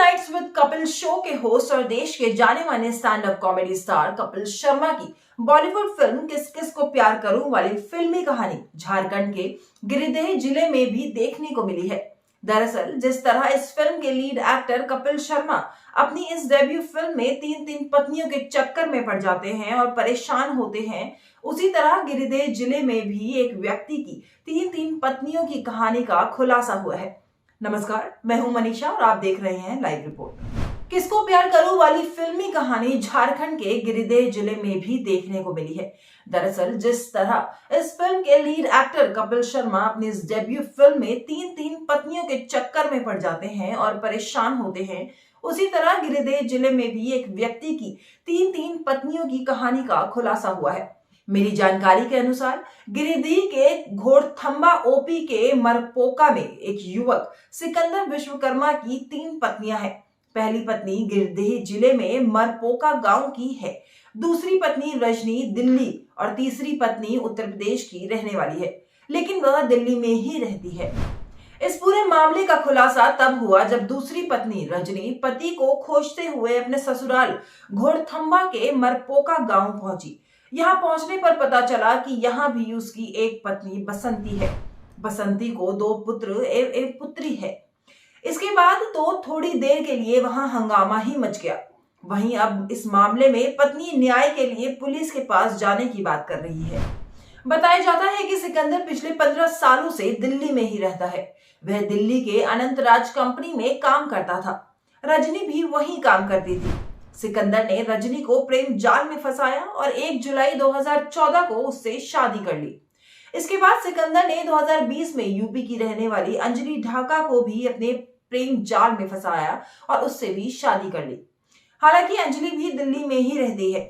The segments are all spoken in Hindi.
नाइट्स विद कपिल शो के होस्ट और देश के जाने माने stand up comedy star Kapil Sharma की बॉलीवुड फिल्म किस किस को प्यार करूं वाली फिल्मी कहानी झारखंड के गिरिडीह जिले में भी देखने को मिली है। दरअसल जिस तरह इस फिल्म के लीड एक्टर कपिल शर्मा अपनी इस डेब्यू फिल्म में तीन पत्नियों के चक्कर में पड़ जाते हैं और परेशान होते हैं, उसी तरह गिरिडीह जिले में भी एक व्यक्ति की तीन पत्नियों की कहानी का खुलासा हुआ है। नमस्कार, मैं हूं मनीषा और आप देख रहे हैं लाइव रिपोर्ट। किसको प्यार करूं वाली फिल्मी कहानी झारखंड के गिरिडीह जिले में भी देखने को मिली है। दरअसल जिस तरह इस फिल्म के लीड एक्टर कपिल शर्मा अपनी इस डेब्यू फिल्म में तीन पत्नियों के चक्कर में पड़ जाते हैं और परेशान होते हैं, उसी तरह गिरिडीह जिले में भी एक व्यक्ति की तीन पत्नियों की कहानी का खुलासा हुआ है। मेरी जानकारी के अनुसार गिरिडीह के घोड़थंबा ओपी के मरपोका में एक युवक सिकंदर विश्वकर्मा की 3 पत्नियां हैं। पहली पत्नी गिरिडीह जिले में मरपोका गांव की है, दूसरी पत्नी रजनी दिल्ली और तीसरी पत्नी उत्तर प्रदेश की रहने वाली है, लेकिन वह दिल्ली में ही रहती है। इस पूरे मामले का खुलासा तब हुआ जब दूसरी पत्नी रजनी पति को खोजते हुए अपने ससुराल घोड़थंबा के मरपोका गांव पहुंची। यहाँ पहुंचने पर पता चला कि यहाँ भी उसकी एक पत्नी बसंती है। बसंती को 2 पुत्र एक पुत्री है। इसके बाद तो थोड़ी देर के लिए वहां हंगामा ही मच गया। वहीं अब इस मामले में पत्नी न्याय के लिए पुलिस के पास जाने की बात कर रही है। बताया जाता है कि सिकंदर पिछले 15 सालों से दिल्ली में ही रहता है। वह दिल्ली के अनंत राज कंपनी में काम करता था। रजनी भी वहीं काम करती थी। सिकंदर ने रजनी को प्रेम जाल में फंसाया और 1 जुलाई 2014 को उससे शादी कर ली। इसके बाद सिकंदर ने 2020 में यूपी की रहने वाली अंजलि ढाका को भी अपने प्रेम जाल में फंसाया और उससे भी शादी कर ली। हालांकि अंजलि भी दिल्ली में ही रहती है,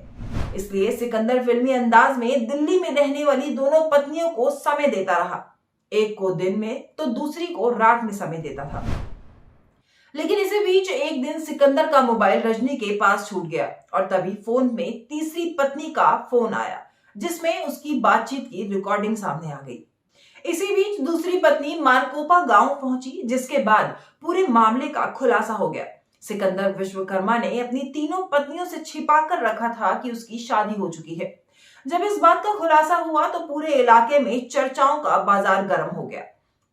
इसलिए सिकंदर फिल्मी अंदाज में दिल्ली में रहने वाली दोनों पत्नियों को समय देता रहा। एक को दिन में तो दूसरी को रात में समय देता था। लेकिन इसी बीच एक दिन सिकंदर का मोबाइल रजनी के पास छूट गया और तभी फोन में तीसरी पत्नी का फोन आया, जिसमें उसकी बातचीत की रिकॉर्डिंग सामने आ गई। इसी बीच दूसरी पत्नी मारकोपा गांव पहुंची, जिसके बाद पूरे मामले का खुलासा हो गया। सिकंदर विश्वकर्मा ने अपनी तीनों पत्नियों से छिपा कर रखा था कि उसकी शादी हो चुकी है। जब इस बात का खुलासा हुआ तो पूरे इलाके में चर्चाओं का बाजार गर्म हो गया।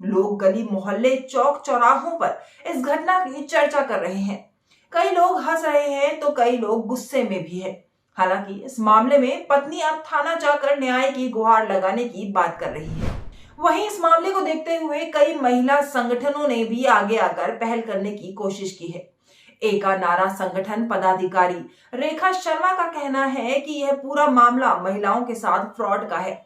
लोग गली मोहल्ले चौक चौराहों पर इस घटना की चर्चा कर रहे हैं। कई लोग हंस रहे हैं तो कई लोग गुस्से में भी हैं। हालांकि इस मामले में पत्नी अब थाना जाकर न्याय की गुहार लगाने की बात कर रही है। वहीं इस मामले को देखते हुए कई महिला संगठनों ने भी आगे आकर पहल करने की कोशिश की है। एका नारा संगठन पदाधिकारी रेखा शर्मा का कहना है कि यह पूरा मामला महिलाओं के साथ फ्रॉड का है।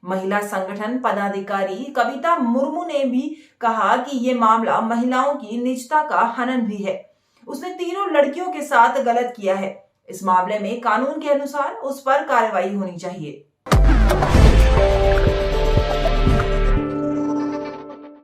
महिला संगठन पदाधिकारी कविता मुर्मू ने भी कहा कि यह मामला महिलाओं की निजता का हनन भी है। उसने तीनों लड़कियों के साथ गलत किया है। इस मामले में कानून के अनुसार उस पर कार्रवाई होनी चाहिए।